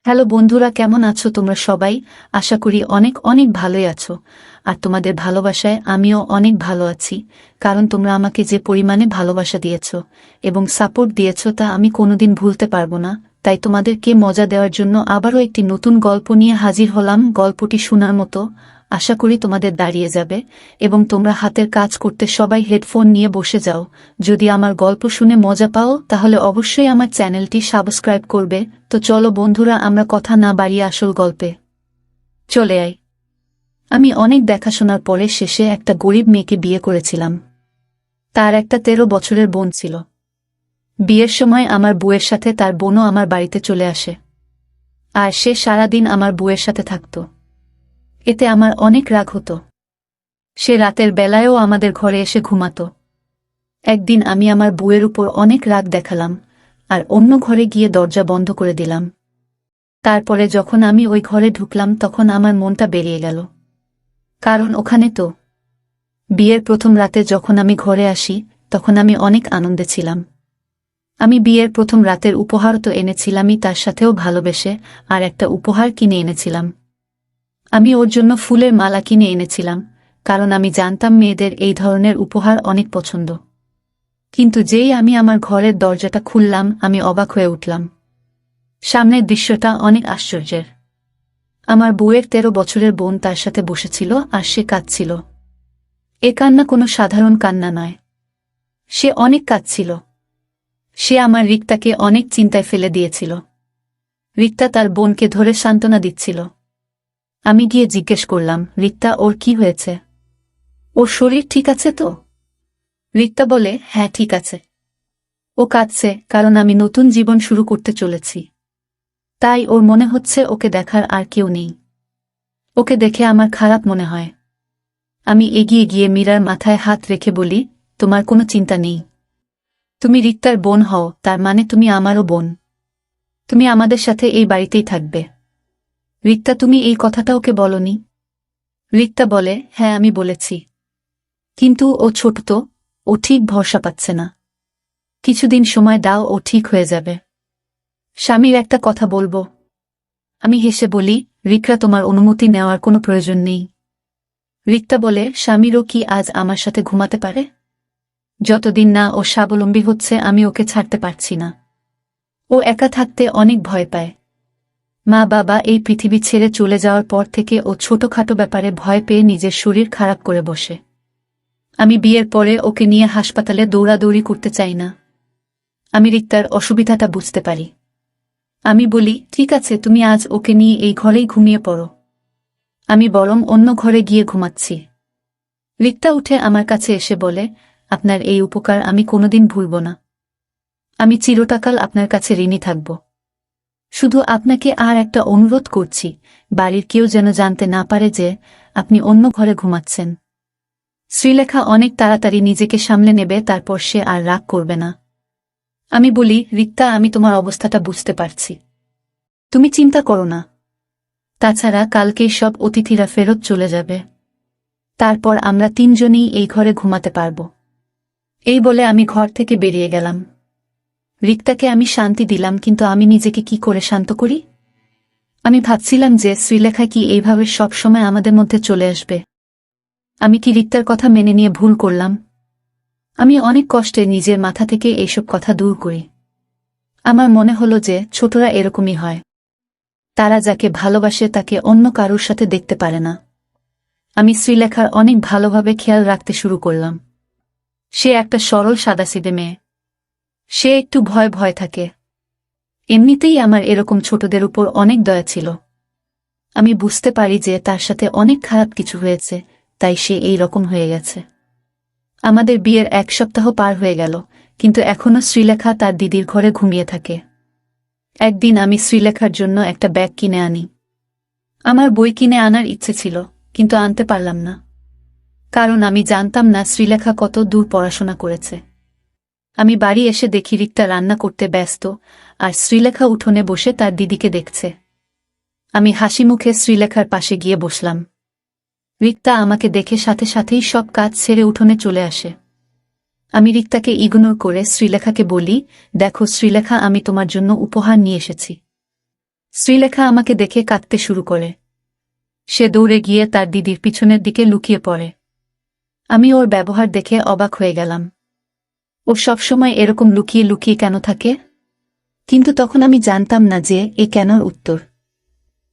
Hello বন্ধুরা, কেমন আছো তোমরা সবাই? আশা করি অনেক অনেক ভালোই আছো। আর তোমাদের ভালোবাসায় আমিও অনেক ভালো আছি, কারণ তোমরা আমাকে যে পরিমাণে ভালোবাসা দিয়েছো এবং সাপোর্ট দিয়েছো তা আমি কোনোদিন ভুলতে পারবো না। তাই তোমাদেরকে মজা দেওয়ার জন্য আবারও একটি নতুন গল্প নিয়ে হাজির হলাম। গল্পটি শোনার মতো, আশা করি তোমাদের দাঁড়িয়ে যাবে এবং তোমরা হাতের কাজ করতে সবাই হেডফোন নিয়ে বসে যাও। যদি আমার গল্প শুনে মজা পাও তাহলে অবশ্যই আমার চ্যানেলটি সাবস্ক্রাইব করবে। তো চলো বন্ধুরা, আমরা কথা না বাড়িয়ে আসল গল্পে চলে আই। আমি অনেক দেখাশোনার পরে শেষে একটা গরিব মেয়েকে বিয়ে করেছিলাম। তার একটা 13 বছরের বোন ছিল। বিয়ের সময় আমার বউয়ের সাথে তার বোনও আমার বাড়িতে চলে আসে, আর সে সারাদিন আমার বউয়ের সাথে থাকত। এতে আমার অনেক রাগ হতো। সে রাতের বেলায়ও আমাদের ঘরে এসে ঘুমাত। একদিন আমি আমার বউয়ের উপর অনেক রাগ দেখালাম আর অন্য ঘরে গিয়ে দরজা বন্ধ করে দিলাম। তারপরে যখন আমি ওই ঘরে ঢুকলাম তখন আমার মনটা বেরিয়ে গেল, কারণ ওখানে তো বিয়ের প্রথম রাতে যখন আমি ঘরে আসি তখন আমি অনেক আনন্দে ছিলাম। আমি বিয়ের প্রথম রাতের উপহার তো এনেছিলামই, তার সাথেও ভালোবেসে আর একটা উপহার কিনে এনেছিলাম। আমি ওর জন্য ফুলের মালা কিনে এনেছিলাম, কারণ আমি জানতাম মেয়েদের এই ধরনের উপহার অনেক পছন্দ। কিন্তু যেই আমি আমার ঘরের দরজাটা খুললাম আমি অবাক হয়ে উঠলাম। সামনের দৃশ্যটা অনেক আশ্চর্যের। আমার বউয়ের 13 বছরের বোন তার সাথে বসেছিল আর সে কাঁদছিল। এ কান্না কোনো সাধারণ কান্না নয়, সে অনেক কাঁদছিল। সে আমার রিক্তাকে অনেক চিন্তায় ফেলে দিয়েছিল। রিক্তা তার বোনকে ধরে সান্ত্বনা দিচ্ছিল। আমি গিয়ে জিজ্ঞেস করলাম, রিক্তা, ওর কি হয়েছে? ওর শরীর ঠিক আছে তো? রিক্তা বলে, হ্যাঁ ঠিক আছে। ও কাঁদছে কারণ আমি নতুন জীবন শুরু করতে চলেছি, তাই ওর মনে হচ্ছে ওকে দেখার আর কেউ নেই। ওকে দেখে আমার খারাপ মনে হয়। আমি এগিয়ে গিয়ে মীরার মাথায় হাত রেখে বলি, তোমার কোনো চিন্তা নেই। তুমি রিক্তার বোন হও, তার মানে তুমি আমারও বোন। তুমি আমাদের সাথে এই বাড়িতেই থাকবে। রিক্তা, তুমি এই কথাটা ওকে বলনি? রিক্তা বলে, হ্যাঁ আমি বলেছি, কিন্তু ও ছোট তো, ও ঠিক ভরসা পাচ্ছে না। কিছুদিন সময় দাও, ও ঠিক হয়ে যাবে। স্বামীর একটা কথা বলবো? আমি হেসে বলি, রিক্তা, তোমার অনুমতি নেওয়ার কোনো প্রয়োজন নেই। রিক্তা বলে, স্বামীরও কি আজ আমার সাথে ঘুমাতে পারে? যতদিন না ও স্বাবলম্বী হচ্ছে আমি ওকে ছাড়তে পারছি না। ও একা থাকতে অনেক ভয় পায়। মা বাবা এই পৃথিবী ছেড়ে চলে যাওয়ার পর থেকে ও ছোটখাটো ব্যাপারে ভয় পেয়ে নিজের শরীর খারাপ করে বসে। আমি বিয়ের পরে ওকে নিয়ে হাসপাতালে দৌড়াদৌড়ি করতে চাই না। আমি রিক্তার অসুবিধাটা বুঝতে পারি। আমি বলি, ঠিক আছে, তুমি আজ ওকে নিয়ে এই ঘরেই ঘুমিয়ে পড়ো। আমি বরং অন্য ঘরে গিয়ে ঘুমাচ্ছি। রিক্তা উঠে আমার কাছে এসে বলে, আপনার এই উপকার আমি কোনোদিন ভুলব না। আমি চিরকাল আপনার কাছে ঋণী থাকব। শুধু আপনাকে আর একটা অনুরোধ করছি, বাড়ির কেউ যেন জানতে না পারে যে আপনি অন্য ঘরে ঘুমাচ্ছেন। শ্রীলেখা অনেক তাড়াতাড়ি নিজেকে সামলে নেবে, তারপর সে আর রাগ করবে না। আমি বলি, রিক্তা, আমি তোমার অবস্থাটা বুঝতে পারছি, তুমি চিন্তা করো না। তাছাড়া কালকেই সব অতিথিরা ফেরত চলে যাবে, তারপর আমরা তিনজনই এই ঘরে ঘুমাতে পারব। এই বলে আমি ঘর থেকে বেরিয়ে গেলাম। রিক্তাকে আমি শান্তি দিলাম, কিন্তু আমি নিজেকে কি করে শান্ত করি? আমি ভাবছিলাম যে শ্রীলেখা কি এইভাবে সব সময় আমাদের মধ্যে চলে আসবে? আমি কি রিক্তার কথা মেনে নিয়ে ভুল করলাম? আমি অনেক কষ্টে নিজের মাথা থেকে এইসব কথা দূর করি। আমার মনে হলো যে ছোটরা এরকমই হয়, তারা যাকে ভালোবাসে তাকে অন্য কারোর সাথে দেখতে পারে না। আমি শ্রীলেখার অনেক ভালোভাবে খেয়াল রাখতে শুরু করলাম। সে একটা সরল সাদাসিধে মেয়ে। সে একটু ভয় ভয় থাকে। এমনিতেই আমার এরকম ছোটদের উপর অনেক দয়া ছিল। আমি বুঝতে পারি যে তার সাথে অনেক খারাপ কিছু হয়েছে, তাই সে এই রকম হয়ে গেছে। আমাদের বিয়ের 1 সপ্তাহ পার হয়ে গেল, কিন্তু এখনো শ্রীলেখা তার দিদির ঘরে ঘুমিয়ে থাকে। একদিন আমি শ্রীলেখার জন্য একটা ব্যাগ কিনে আনি। আমার বই কিনে আনার ইচ্ছে ছিল, কিন্তু আনতে পারলাম না, কারণ আমি জানতাম না শ্রীলেখা কত দূর পড়াশোনা করেছে। আমি বাড়ি এসে দেখি রিক্তা রান্না করতে ব্যস্ত, আর শ্রীলেখা উঠোনে বসে তার দিদিকে দেখছে। আমি হাসি মুখে শ্রীলেখার পাশে গিয়ে বসলাম। রিক্তা আমাকে দেখে সাথে সাথেই সব কাজ ছেড়ে উঠোনে চলে আসে। আমি রিক্তাকে ইগনোর করে শ্রীলেখাকে বলি, দেখো শ্রীলেখা, আমি তোমার জন্য উপহার নিয়ে এসেছি। শ্রীলেখা আমাকে দেখে কাঁদতে শুরু করে। সে দৌড়ে গিয়ে তার দিদির পিছনের দিকে লুকিয়ে পড়ে। আমি ওর ব্যবহার দেখে অবাক হয়ে গেলাম। ও সবসময় এরকম লুকিয়ে লুকিয়ে কেন থাকে? কিন্তু তখন আমি জানতাম না যে এ কেনর উত্তর।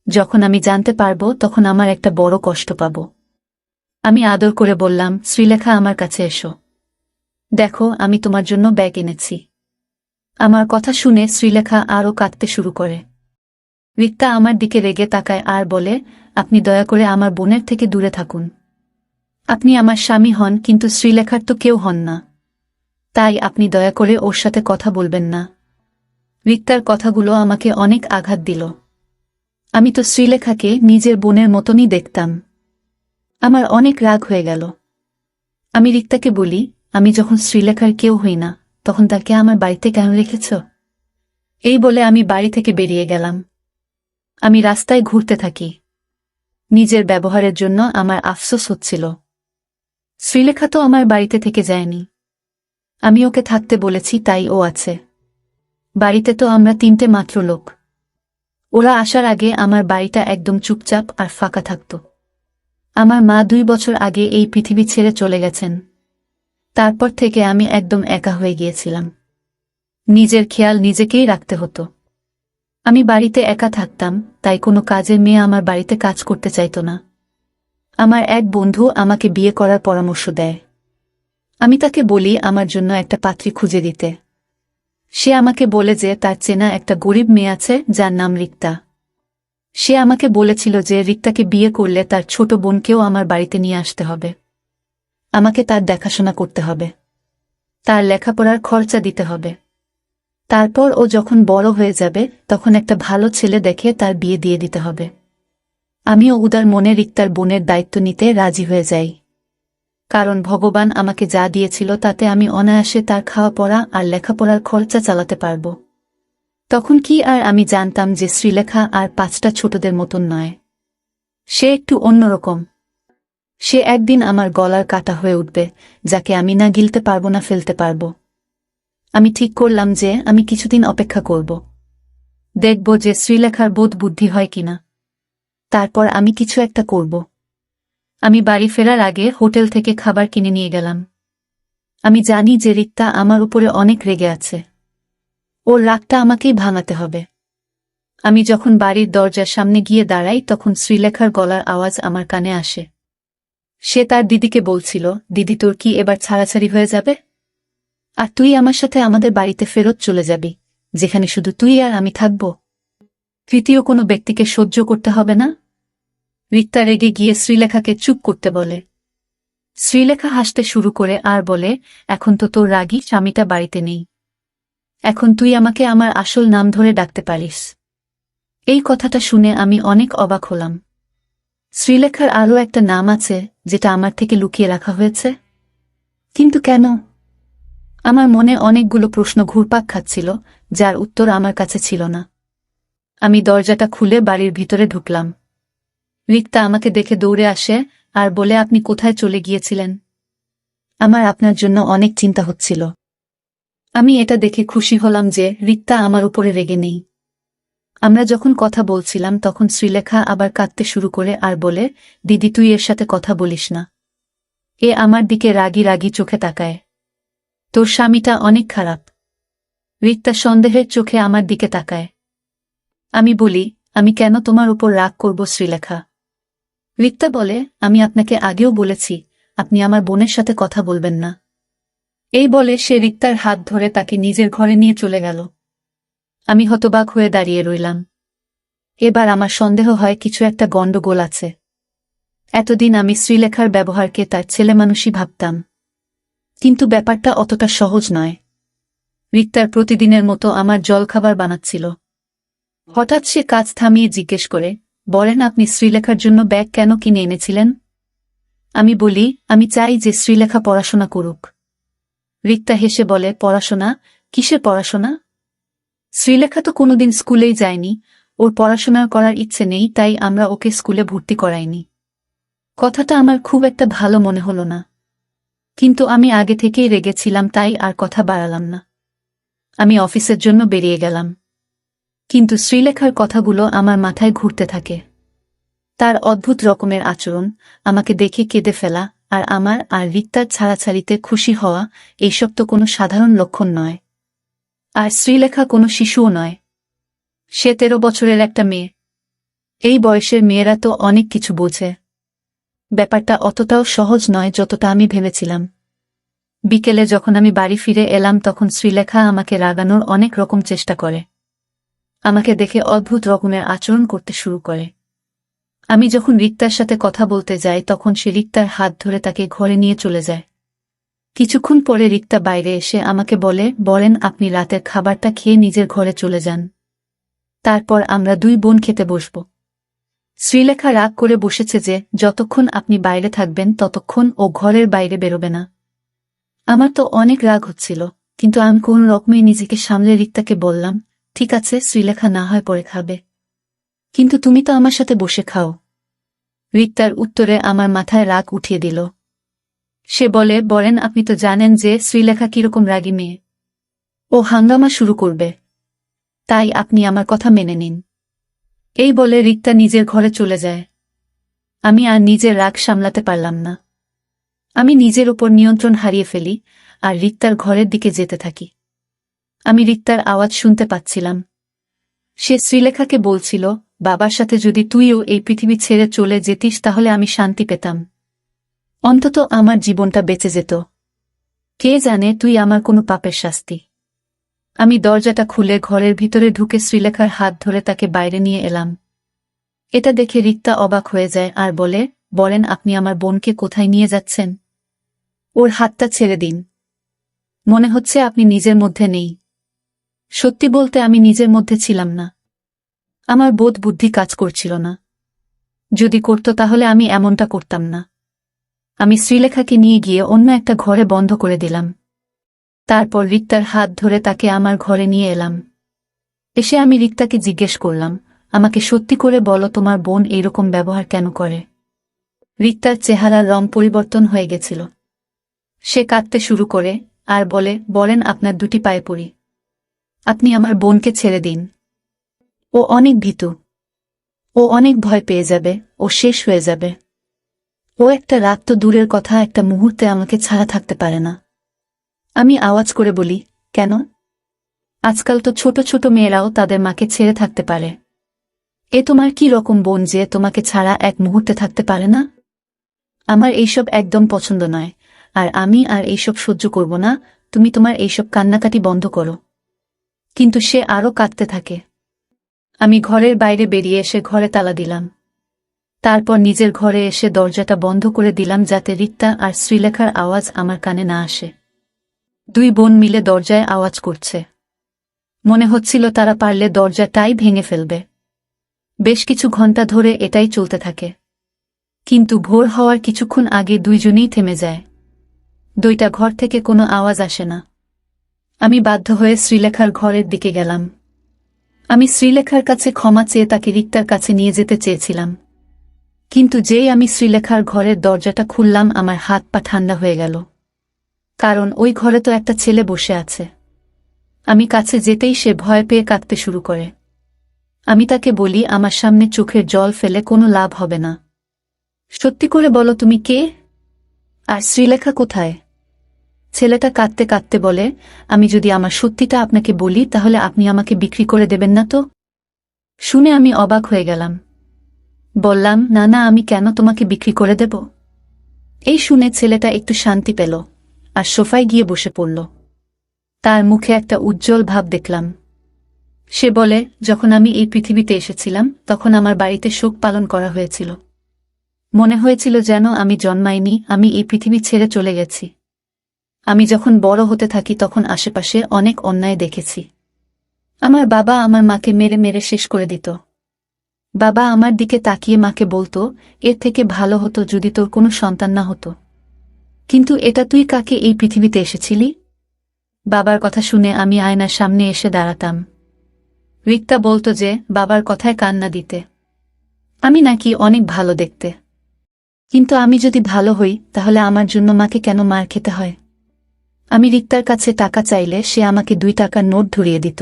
যখন আমি জানতে পারবো তখন আমার একটা বড় কষ্ট পাব। আমি আদর করে বললাম, শ্রীলেখা আমার কাছে এসো। দেখো, আমি তোমার জন্য ব্যাগ এনেছি। আমার কথা শুনে শ্রীলেখা আরও কাঁদতে শুরু করে। রিক্তা আমার দিকে রেগে তাকায় আর বলে, আপনি দয়া করে আমার বোনের থেকে দূরে থাকুন। আপনি আমার স্বামী হন, কিন্তু শ্রীলেখার তো কেউ হন না। তাই আপনি দয়া করে ওর সাথে কথা বলবেন না। রিক্তার কথাগুলো আমাকে অনেক আঘাত দিল। আমি তো শ্রীলেখাকে নিজের বোনের মতনই দেখতাম। আমার অনেক রাগ হয়ে গেল। আমি রিক্তাকে বলি, আমি যখন শ্রীলেখার কেউ হই না, তখন তাকে আমার বাড়িতে কেন রেখেছ? এই বলে আমি বাড়ি থেকে বেরিয়ে গেলাম। আমি রাস্তায় ঘুরতে থাকি। নিজের ব্যবহারের জন্য আমার আফসোস হচ্ছিল। শ্রীলেখা তো আমার বাড়িতে থেকে যায়নি। আমি ওকে থাকতে বলেছি, তাই ও আছে। বাড়িতে তো আমরা তিনটে মাত্র লোক। ওরা আসার আগে আমার বাড়িটা একদম চুপচাপ আর ফাঁকা থাকত। আমার মা 2 বছর আগে এই পৃথিবী ছেড়ে চলে গেছেন। তারপর থেকে আমি একদম একা হয়ে গিয়েছিলাম। নিজের খেয়াল নিজেকেই রাখতে হতো। আমি বাড়িতে একা থাকতাম, তাই কোনো কাজের মেয়ে আমার বাড়িতে কাজ করতে চাইত না। আমার এক বন্ধু আমাকে বিয়ে করার পরামর্শ দেয়। আমি তাকে বলি আমার জন্য একটা পাত্রী খুঁজে দিতে। সে আমাকে বলে যে তার চেনা একটা গরিব মেয়ে আছে যার নাম রিক্তা। সে আমাকে বলেছিল যে রিক্তাকে বিয়ে করলে তার ছোট বোনকেও আমার বাড়িতে নিয়ে আসতে হবে। আমাকে তার দেখাশোনা করতে হবে। তার লেখাপড়ার খরচা দিতে হবে। তারপর ও যখন বড় হয়ে যাবে তখন একটা ভালো ছেলে দেখে তার বিয়ে দিয়ে দিতে হবে। আমিও উদার মনে রিক্তার বোনের দায়িত্ব নিতে রাজি হয়ে যাই। কারণ ভগবান আমাকে যা দিয়েছিল তাতে আমি অনায়াসে তার খাওয়া পড়া আর লেখাপড়ার খরচা চালাতে পারব। তখন কি আর আমি জানতাম যে শ্রীলেখা আর 5টা ছোটদের মতন নয়। সে একটু অন্যরকম। সে একদিন আমার গলার কাটা হয়ে উঠবে, যাকে আমি না গিলতে পারবো না ফেলতে পারবো। আমি ঠিক করলাম যে আমি কিছুদিন অপেক্ষা করব। দেখব যে শ্রীলেখার বোধ বুদ্ধি হয় কিনা। তারপর আমি কিছু একটা করব। আমি বাড়ি ফেরার আগে হোটেল থেকে খাবার কিনে নিয়ে গেলাম। আমি জানি যে রিক্তা আমার উপরে অনেক রেগে আছে। ওর রাগটা আমাকেই ভাঙাতে হবে। আমি যখন বাড়ির দরজার সামনে গিয়ে দাঁড়াই তখন শ্রীলেখার গলার আওয়াজ আমার কানে আসে। সে তার দিদিকে বলছিল, দিদি তোর কি এবার ছাড়াছাড়ি হয়ে যাবে? আর তুই আমার সাথে আমাদের বাড়িতে ফেরত চলে যাবি, যেখানে শুধু তুই আর আমি থাকব। তৃতীয় কোনো ব্যক্তিকে সহ্য করতে হবে না। রিক্তা রেগে গিয়ে শ্রীলেখাকে চুপ করতে বলে। শ্রীলেখা হাসতে শুরু করে আর বলে, এখন তো তোর রাগী স্বামীটা বাড়িতে নেই। এখন তুই আমাকে আমার আসল নাম ধরে ডাকতে পারিস। এই কথাটা শুনে আমি অনেক অবাক হলাম। শ্রীলেখার আরও একটা নাম আছে যেটা আমার থেকে লুকিয়ে রাখা হয়েছে। কিন্তু কেন? আমার মনে অনেকগুলো প্রশ্ন ঘুরপাক খাচ্ছিল, যার উত্তর আমার কাছে ছিল না। আমি দরজাটা খুলে বাড়ির ভিতরে ঢুকলাম। রিক্তা আমাকে দেখে দৌড়ে আসে আর বলে, আপনি কোথায় চলে গিয়েছিলেন? আমার আপনার জন্য অনেক চিন্তা হচ্ছিল। আমি এটা দেখে খুশি হলাম যে রিক্তা আমার উপরে রেগে নেই। আমরা যখন কথা বলছিলাম তখন শ্রীলেখা আবার কাঁদতে শুরু করে আর বলে, দিদি তুই এর সাথে কথা বলিস না। এ আমার দিকে রাগি রাগি চোখে তাকায়। তোর স্বামীটা অনেক খারাপ। রিক্তা সন্দেহের চোখে আমার দিকে তাকায়। আমি বলি, আমি কেন তোমার উপর রাগ করব শ্রীলেখা? রিক্তা বলে, আমি আপনাকে আগেও বলেছি আপনি আমার বোনের সাথে কথা বলবেন না। এই বলে সে রিক্তার হাত ধরে তাকে নিজের ঘরে নিয়ে চলে গেল। আমি হতবাক হয়ে দাঁড়িয়ে রইলাম। এবার আমার সন্দেহ হয় কিছু একটা গণ্ডগোল আছে। এতদিন আমি শ্রীলেখার ব্যবহারকে তার ছেলেমানুষই ভাবতাম। কিন্তু ব্যাপারটা অতটা সহজ নয়। রিক্তার প্রতিদিনের মতো আমার জলখাবার বানাচ্ছিল। হঠাৎ সে কাজ থামিয়ে জিজ্ঞেস করে, বলেন আপনি শ্রীলেখার জন্য ব্যাগ কেন কিনে এনেছিলেন? আমি বলি, আমি চাই যে শ্রীলেখা পড়াশোনা করুক। রিক্তা হেসে বলে, পড়াশোনা? কিসের পড়াশোনা? শ্রীলেখা তো কোনোদিন স্কুলেই যায়নি, ওর পড়াশোনা করার ইচ্ছে নেই, তাই আমরা ওকে স্কুলে ভর্তি করাইনি। কথাটা আমার খুব একটা ভালো মনে হলো না। কিন্তু আমি আগে থেকেই রেগেছিলাম, তাই আর কথা বাড়ালাম না। আমি অফিসের জন্য বেরিয়ে গেলাম। কিন্তু শ্রীলেখার কথাগুলো আমার মাথায় ঘুরতে থাকে। তার অদ্ভুত রকমের আচরণ, আমাকে দেখে কেঁদে ফেলা, আর আমার আর রিক্তার ছাড়াছাড়িতে খুশি হওয়া, এইসব তো কোনো সাধারণ লক্ষণ নয়। আর শ্রীলেখা কোনো শিশুও নয়। সে 13 বছরের একটা মেয়ে। এই বয়সের মেয়েরা তো অনেক কিছু বোঝে। ব্যাপারটা অতটাও সহজ নয় যতটা আমি ভেবেছিলাম। বিকেলে যখন আমি বাড়ি ফিরে এলাম তখন শ্রীলেখা আমাকে রাগানোর অনেক রকম চেষ্টা করে। আমাকে দেখে অদ্ভুত রকমের আচরণ করতে শুরু করে। আমি যখন রিক্তার সাথে কথা বলতে যাই তখন সে রিক্তার হাত ধরে তাকে ঘরে নিয়ে চলে যায়। কিছুক্ষণ পরে রিক্তা বাইরে এসে আমাকে বলেন আপনি রাতের খাবারটা খেয়ে নিজের ঘরে চলে যান। তারপর আমরা 2 বোন খেতে বসব। শ্রীলেখা রাগ করে বসেছে যে যতক্ষণ আপনি বাইরে থাকবেন ততক্ষণ ও ঘরের বাইরে বেরোবে না। আমার তো অনেক রাগ হচ্ছিল, কিন্তু আমি কোন রকমে নিজেকে সামলে রিক্তাকে বললাম, ঠিক আছে শ্রীলেখা না হয় পরে খাবে, কিন্তু তুমি তো আমার সাথে বসে খাও। রিক্তার উত্তরে আমার মাথায় রাগ উঠিয়ে দিল। সে বলেন আপনি তো জানেন যে শ্রীলেখা কিরকম রাগী মেয়ে। ও হাঙ্গামা শুরু করবে, তাই আপনি আমার কথা মেনে নিন। এই বলে রিক্তা নিজের ঘরে চলে যায়। আমি আর নিজের রাগ সামলাতে পারলাম না। আমি নিজের ওপর নিয়ন্ত্রণ হারিয়ে ফেলি আর রিক্তার ঘরের দিকে যেতে থাকি। আমি রিক্তার আওয়াজ শুনতে পাচ্ছিলাম। সে শ্রীলেখাকে বলছিল, বাবার সাথে যদি তুইও এই পৃথিবী ছেড়ে চলে যেতিস তাহলে আমি শান্তি পেতাম। অন্তত আমার জীবনটা বেঁচে যেত। কে জানে তুই আমার কোনো পাপের শাস্তি। আমি দরজাটা খুলে ঘরের ভিতরে ঢুকে শ্রীলেখার হাত ধরে তাকে বাইরে নিয়ে এলাম। এটা দেখে রিক্তা অবাক হয়ে যায় আর বলেন আপনি আমার বোনকে কোথায় নিয়ে যাচ্ছেন? ওর হাতটা ছেড়ে দিন। মনে হচ্ছে আপনি নিজের মধ্যে নেই। সত্যি বলতে আমি নিজের মধ্যে ছিলাম না। আমার বোধ বুদ্ধি কাজ করছিল না। যদি করত তাহলে আমি এমনটা করতাম না। আমি শ্রীলেখাকে নিয়ে গিয়ে অন্য একটা ঘরে বন্ধ করে দিলাম। তারপর রিক্তার হাত ধরে তাকে আমার ঘরে নিয়ে এলাম। এসে আমি রিক্তাকে জিজ্ঞেস করলাম, আমাকে সত্যি করে বলো তোমার বোন এইরকম ব্যবহার কেন করে? রিক্তার চেহারার রং পরিবর্তন হয়ে গেছিল। সে কাঁদতে শুরু করে আর বলেন আপনার 2টি পায়ে পড়ি, আপনি আমার বোনকে ছেড়ে দিন। ও অনেক ভীতু। ও অনেক ভয় পেয়ে যাবে, ও শেষ হয়ে যাবে। ও একটা রাত তো দূরের কথা, একটা মুহূর্তে আমাকে ছাড়া থাকতে পারে না। আমি আওয়াজ করে বলি, কেন? আজকাল তো ছোট ছোট মেয়েরাও তাদের মাকে ছেড়ে থাকতে পারে। এ তোমার কি রকম বোন যে তোমাকে ছাড়া এক মুহূর্তে থাকতে পারে না? আমার এইসব একদম পছন্দ নয়, আর আমি আর এইসব সহ্য করব না। তুমি তোমার এইসব কান্নাকাটি বন্ধ করো। কিন্তু সে আরও কাঁদতে থাকে। আমি ঘরের বাইরে বেরিয়ে এসে ঘরে তালা দিলাম। তারপর নিজের ঘরে এসে দরজাটা বন্ধ করে দিলাম যাতে রিক্তা আর শ্রীলেখার আওয়াজ আমার কানে না আসে। 2 বোন মিলে দরজায় আওয়াজ করছে। মনে হচ্ছিল তারা পারলে দরজাটাই ভেঙে ফেলবে। বেশ কিছু ঘন্টা ধরে এটাই চলতে থাকে। কিন্তু ভোর হওয়ার কিছুক্ষণ আগে 2 জনেই থেমে যায়। 2টা ঘর থেকে কোনো আওয়াজ আসে না। আমি বাধ্য হয়ে শ্রীলেখার ঘরের দিকে গেলাম। আমি শ্রীলেখার কাছে ক্ষমা চেয়ে তাকে রিক্তার কাছে নিয়ে যেতে চেয়েছিলাম। কিন্তু যেই আমি শ্রীলেখার ঘরের দরজাটা খুললাম আমার হাত পা ঠান্ডা হয়ে গেল। কারণ ওই ঘরে তো একটা ছেলে বসে আছে। আমি কাছে যেতেই সে ভয় পেয়ে কাঁদতে শুরু করে। আমি তাকে বলি আমার সামনে চোখের জল ফেলে কোনো লাভ হবে না। সত্যি করে বলো তুমি কে? আর শ্রীলেখা কোথায়? ছেলেটা কাঁদতে কাঁদতে বলে, আমি যদি আমার সত্যিটা আপনাকে বলি তাহলে আপনি আমাকে বিক্রি করে দেবেন না তো? শুনে আমি অবাক হয়ে গেলাম। বললাম, না না, আমি কেন তোমাকে বিক্রি করে দেব? এই শুনে ছেলেটা একটু শান্তি পেল আর সোফায় গিয়ে বসে পড়ল। তার মুখে একটা উজ্জ্বল ভাব দেখলাম। সে বলে, যখন আমি এই পৃথিবীতে এসেছিলাম তখন আমার বাড়িতে শোক পালন করা হয়েছিল। মনে হয়েছিল যেন আমি জন্মাইনি, আমি এই পৃথিবী ছেড়ে চলে গেছি। আমি যখন বড় হতে থাকি তখন আশেপাশে অনেক অন্যায় দেখেছি। আমার বাবা আমার মাকে মেরে মেরে শেষ করে দিত। বাবা আমার দিকে তাকিয়ে মাকে বলতো, এর থেকে ভালো হতো যদি তোর কোনো সন্তান না হতো। কিন্তু এটা তুই কাকে এই পৃথিবীতে এসেছিলি? বাবার কথা শুনে আমি আয়নার সামনে এসে দাঁড়াতাম। রিক্তা বলতো যে বাবার কথায় কান না দিতে। আমি নাকি অনেক ভালো দেখতে। কিন্তু আমি যদি ভালো হই তাহলে আমার জন্য মাকে কেন মার খেতে হয়? আমি রিক্তার কাছে টাকা চাইলে সে আমাকে 2 টাকার নোট ধরিয়ে দিত।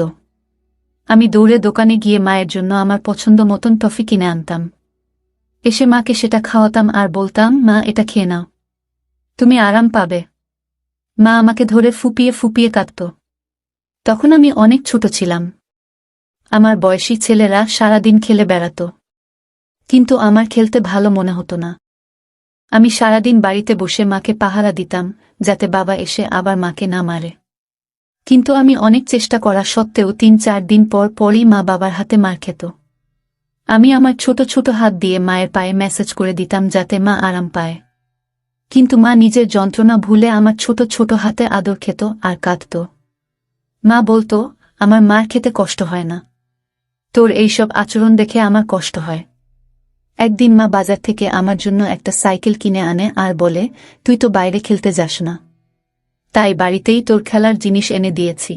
আমি দৌড়ে দোকানে গিয়ে মায়ের জন্য আমার পছন্দ মতন টফি কিনে আনতাম। এসে মাকে সেটা খাওয়াতাম আর বলতাম, মা এটা খেয়ে নাও, তুমি আরাম পাবে। মা আমাকে ধরে ফুপিয়ে ফুপিয়ে কাঁদত। তখন আমি অনেক ছোট ছিলাম। আমার বয়সী ছেলেরা সারাদিন খেলে বেড়াত, কিন্তু আমার খেলতে ভালো মনে হতো না। আমি সারাদিন বাড়িতে বসে মাকে পাহারা দিতাম, যাতে বাবা এসে আবার মাকে না মারে। কিন্তু আমি অনেক চেষ্টা করা সত্ত্বেও ৩-৪ দিন পর পরই মা বাবার হাতে মার খেত। আমি আমার ছোট ছোট হাত দিয়ে মায়ের পায়ে ম্যাসাজ করে দিতাম যাতে মা আরাম পায়। কিন্তু মা নিজের যন্ত্রণা ভুলে আমার ছোট ছোট হাতে আদর খেত আর কাঁদত। মা বলতো, আমার মার খেতে কষ্ট হয় না, তোর এইসব আচরণ দেখে আমার কষ্ট হয়। একদিন মা বাজার থেকে আমার জন্য একটা সাইকেল কিনে আনে আর বলে, তুই তো বাইরে খেলতে যাস না, তাই বাড়িতেই তোর খেলার জিনিস এনে দিয়েছি।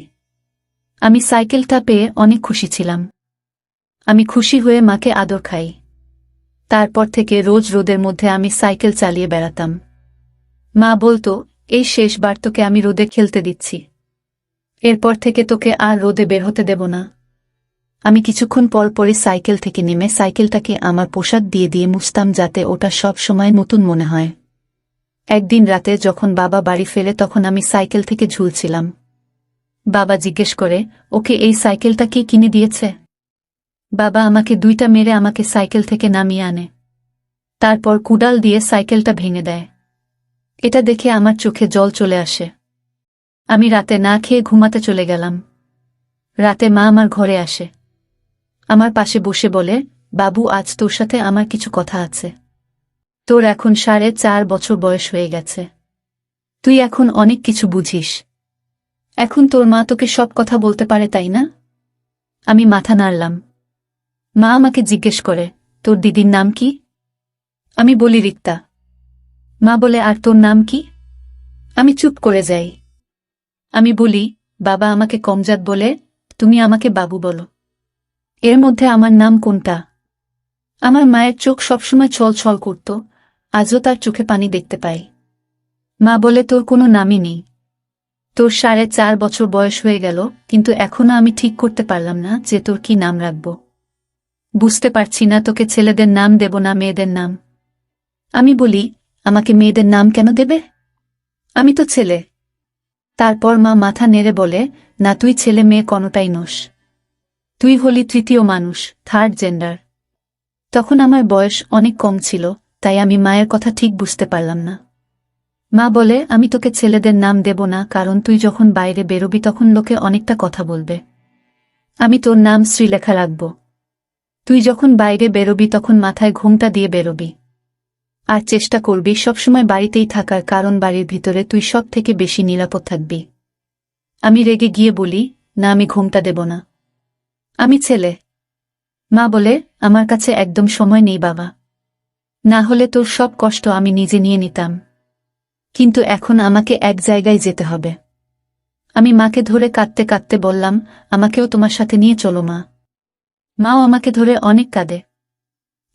আমি সাইকেলটা পেয়ে অনেক খুশি ছিলাম। আমি খুশি হয়ে মাকে আদর খাই। তারপর থেকে রোজ রোদের মধ্যে আমি সাইকেল চালিয়ে বেড়াতাম। মা বলতো, এই শেষবার তোকে আমি রোদে খেলতে দিচ্ছি, এরপর থেকে তোকে আর রোদে বের হতে দেব না। আমি কিছুক্ষণ পর পরই সাইকেল থেকে নেমে সাইকেলটাকে আমার পোশাক দিয়ে দিয়ে মুছতাম যাতে ওটা সব সময় নতুন মনে হয়। একদিন রাতে যখন বাবা বাড়ি ফেরে তখন আমি সাইকেল থেকে ঝুলছিলাম। বাবা জিজ্ঞেস করে, ওকে এই সাইকেলটা কে কিনে দিয়েছে? বাবা আমাকে 2টা মেরে আমাকে সাইকেল থেকে নামিয়ে আনে। তারপর কুড়াল দিয়ে সাইকেলটা ভেঙে দেয়। এটা দেখে আমার চোখে জল চলে আসে। আমি রাতে না খেয়ে ঘুমাতে চলে গেলাম। রাতে মা আমার ঘরে আসে, আমার পাশে বসে বলে, বাবু, আজ তোর সাথে আমার কিছু কথা আছে। তোর এখন 4.5 বছর বয়স হয়ে গেছে, তুই এখন অনেক কিছু বুঝিস। এখন তোর মা তোকে সব কথা বলতে পারে, তাই না? আমি মাথা নাড়লাম। মা আমাকে জিজ্ঞেস করে, তোর দিদির নাম কি? আমি বলি, রিক্তা। মা বলে, আর তোর নাম কি? আমি চুপ করে যাই। আমি বলি, বাবা আমাকে কমজাত বলে, তুমি আমাকে বাবু বলো। এর মধ্যে আমার নাম কোনটা? আমার মায়ের চোখ সবসময় ছল ছল করত, আজও তার চোখে পানি দেখতে পাই। মা বলে, তোর কোনো নামই নেই। তোর 4.5 বছর বয়স হয়ে গেল, কিন্তু এখনো আমি ঠিক করতে পারলাম না যে তোর কি নাম রাখব। বুঝতে পারছি না তোকে ছেলেদের নাম দেব না মেয়েদের নাম। আমি বলি, আমাকে মেয়েদের নাম কেন দেবে? আমি তো ছেলে। তারপর মা মাথা নেড়ে বলে, না, তুই ছেলে মেয়ে কোনোটাই নোস। তুই হলি তৃতীয় মানুষ, থার্ড জেন্ডার। তখন আমার বয়স অনেক কম ছিল, তাই আমি মায়ের কথা ঠিক বুঝতে পারলাম না। মা বলে, আমি তোকে ছেলেদের নাম দেব না, কারণ তুই যখন বাইরে বেরোবি তখন লোকে অনেকটা কথা বলবে। আমি তোর নাম শ্রীলেখা রাখব। তুই যখন বাইরে বেরোবি তখন মাথায় ঘোমটা দিয়ে বেরোবি, আর চেষ্টা করবি সবসময় বাড়িতেই থাকার, কারণ বাড়ির ভিতরে তুই সব থেকে বেশি নিরাপদ থাকবি। আমি রেগে গিয়ে বলি, না, আমি ঘোমটা দেব না, আমি ছেলে। মা বলে, আমার কাছে একদম সময় নেই বাবা, না হলে তোর সব কষ্ট আমি নিজে নিয়ে নিতাম, কিন্তু এখন আমাকে এক জায়গায় যেতে হবে। আমি মাকে ধরে কাঁদতে কাঁদতে বললাম, আমাকেও তোমার সাথে নিয়ে চলো মা। মাও আমাকে ধরে অনেক কাঁদে।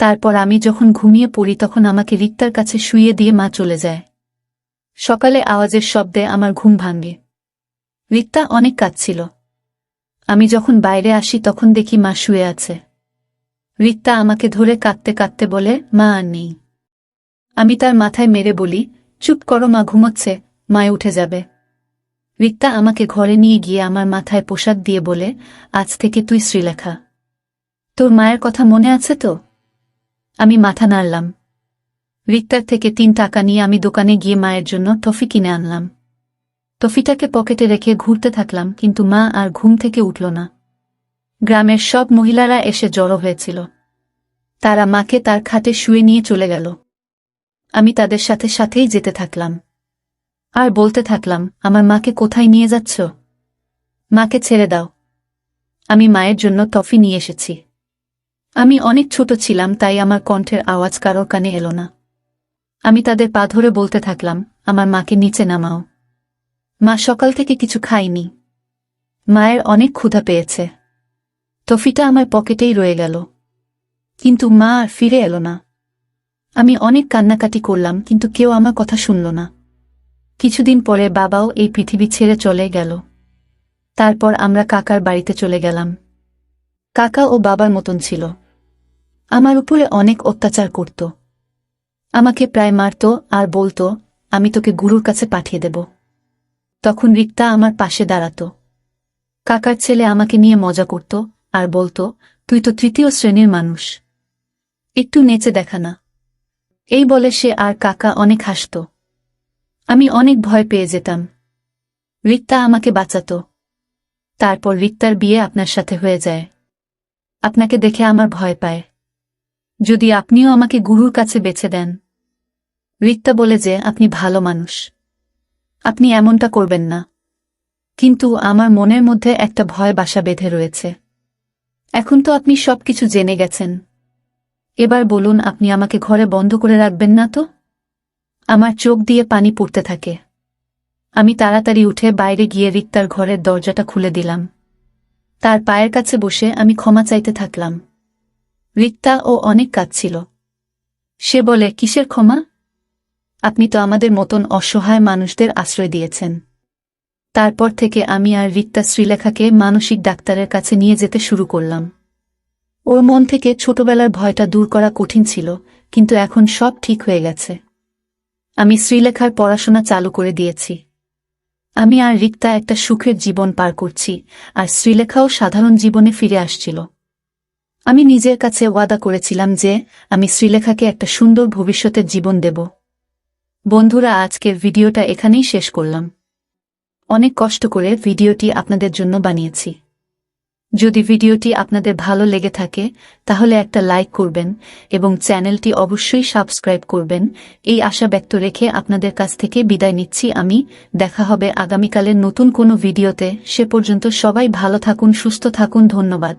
তারপর আমি যখন ঘুমিয়ে পড়ি তখন আমাকে রিক্তার কাছে শুইয়ে দিয়ে মা চলে যায়। সকালে আওয়াজের শব্দে আমার ঘুম ভাঙে। রিক্তা অনেক কাঁদছিল। আমি যখন বাইরে আসি তখন দেখি মা শুয়ে আছে। রিক্তা আমাকে ধরে কাঁদতে কাঁদতে বলে, মা আর নেই। আমি তার মাথায় মেরে বলি, চুপ করো, মা ঘুমোচ্ছে, মায় উঠে যাবে। রিক্তা আমাকে ঘরে নিয়ে গিয়ে আমার মাথায় পোশাক দিয়ে বলে, আজ থেকে তুই শ্রীলেখা। তোর মায়ের কথা মনে আছে তো? আমি মাথা নাড়লাম। রিক্তার থেকে 3 টাকা নিয়ে আমি দোকানে গিয়ে মায়ের জন্য টফি কিনে আনলাম। টফিটাকে পকেটে রেখে ঘুরতে থাকলাম, কিন্তু মা আর ঘুম থেকে উঠল না। গ্রামের সব মহিলারা এসে জড়ো হয়েছিল। তারা মাকে তার খাটে শুয়ে নিয়ে চলে গেল। আমি তাদের সাথে সাথেই যেতে থাকলাম আর বলতে থাকলাম, আমার মাকে কোথায় নিয়ে যাচ্ছ? মাকে ছেড়ে দাও। আমি মায়ের জন্য টফি নিয়ে এসেছি। আমি অনেক ছোট ছিলাম, তাই আমার কণ্ঠের আওয়াজ কারোর কানে এলো না। আমি তাদের পা ধরে বলতে থাকলাম, আমার মাকে নিচে নামাও। মা সকাল থেকে কিছু খায়নি। মায়ের অনেক ক্ষুধা পেয়েছে। টফিটা আমার পকেটেই রয়ে গেল, কিন্তু মা আর ফিরে এলো না। আমি অনেক কান্নাকাটি করলাম, কিন্তু কেউ আমার কথা শুনল না। কিছুদিন পরে বাবাও এই পৃথিবী ছেড়ে চলে গেল। তারপর আমরা কাকার বাড়িতে চলে গেলাম। কাকা ও বাবার মতন ছিল। আমার উপরে অনেক অত্যাচার করত। আমাকে প্রায় মারত আর বলতো, আমি তোকে গুরুর কাছে পাঠিয়ে দেব। তখন রিক্তা আমার পাশে দাঁড়াত। কাকার ছেলে আমাকে নিয়ে মজা করত আর বলতো, তুই তো তৃতীয় শ্রেণীর মানুষ, একটু নেচে দেখা না। এই বলে সে আর কাকা অনেক হাসত। আমি অনেক ভয় পেয়ে যেতাম। রিক্তা আমাকে বাঁচাত। তারপর রিক্তার বিয়ে আপনার সাথে হয়ে যায়। আপনাকে দেখে আমার ভয় পায়। যদি আপনিও আমাকে গুরুর কাছে বেছে দেন। রিক্তা বলে যে আপনি ভালো মানুষ, আপনি এমনটা করবেন না। কিন্তু আমার মনের মধ্যে একটা ভয় বাসা বেঁধে রয়েছে। এখন তো আপনি সবকিছু জেনে গেছেন। এবার বলুন, আপনি আমাকে ঘরে বন্ধ করে রাখবেন না তো? আমার চোখ দিয়ে পানি পড়তে থাকে। আমি তাড়াতাড়ি উঠে বাইরে গিয়ে রিক্তার ঘরের দরজাটা খুলে দিলাম। তার পায়ের কাছে বসে আমি ক্ষমা চাইতে থাকলাম। রিক্তা ও অনেক কাঁদছিল। সে বলে, কিসের ক্ষমা? আপনি তো আমাদের মতন অসহায় মানুষদের আশ্রয় দিয়েছেন। তারপর থেকে আমি আর রিক্তা শ্রীলেখাকে মানসিক ডাক্তারের কাছে নিয়ে যেতে শুরু করলাম। ওর মন থেকে ছোটবেলার ভয়টা দূর করা কঠিন ছিল, কিন্তু এখন সব ঠিক হয়ে গেছে। আমি শ্রীলেখার পড়াশোনা চালু করে দিয়েছি। আমি আর রিক্তা একটা সুখের জীবন পার করছি, আর শ্রীলেখাও সাধারণ জীবনে ফিরে আসছিল। আমি নিজের কাছে ওয়াদা করেছিলাম যে আমি শ্রীলেখাকে একটা সুন্দর ভবিষ্যতের জীবন দেব। বন্ধুরা, আজকের ভিডিওটা এখানেই শেষ করলাম। অনেক কষ্ট করে ভিডিওটি আপনাদের জন্য বানিয়েছি। যদি ভিডিওটি আপনাদের ভালো লেগে থাকে তাহলে একটা লাইক করবেন এবং চ্যানেলটি অবশ্যই সাবস্ক্রাইব করবেন। এই আশা ব্যক্ত রেখে আপনাদের কাছ থেকে বিদায় নিচ্ছি আমি। দেখা হবে আগামীকালের নতুন কোনো ভিডিওতে। সে পর্যন্ত সবাই ভালো থাকুন, সুস্থ থাকুন। ধন্যবাদ।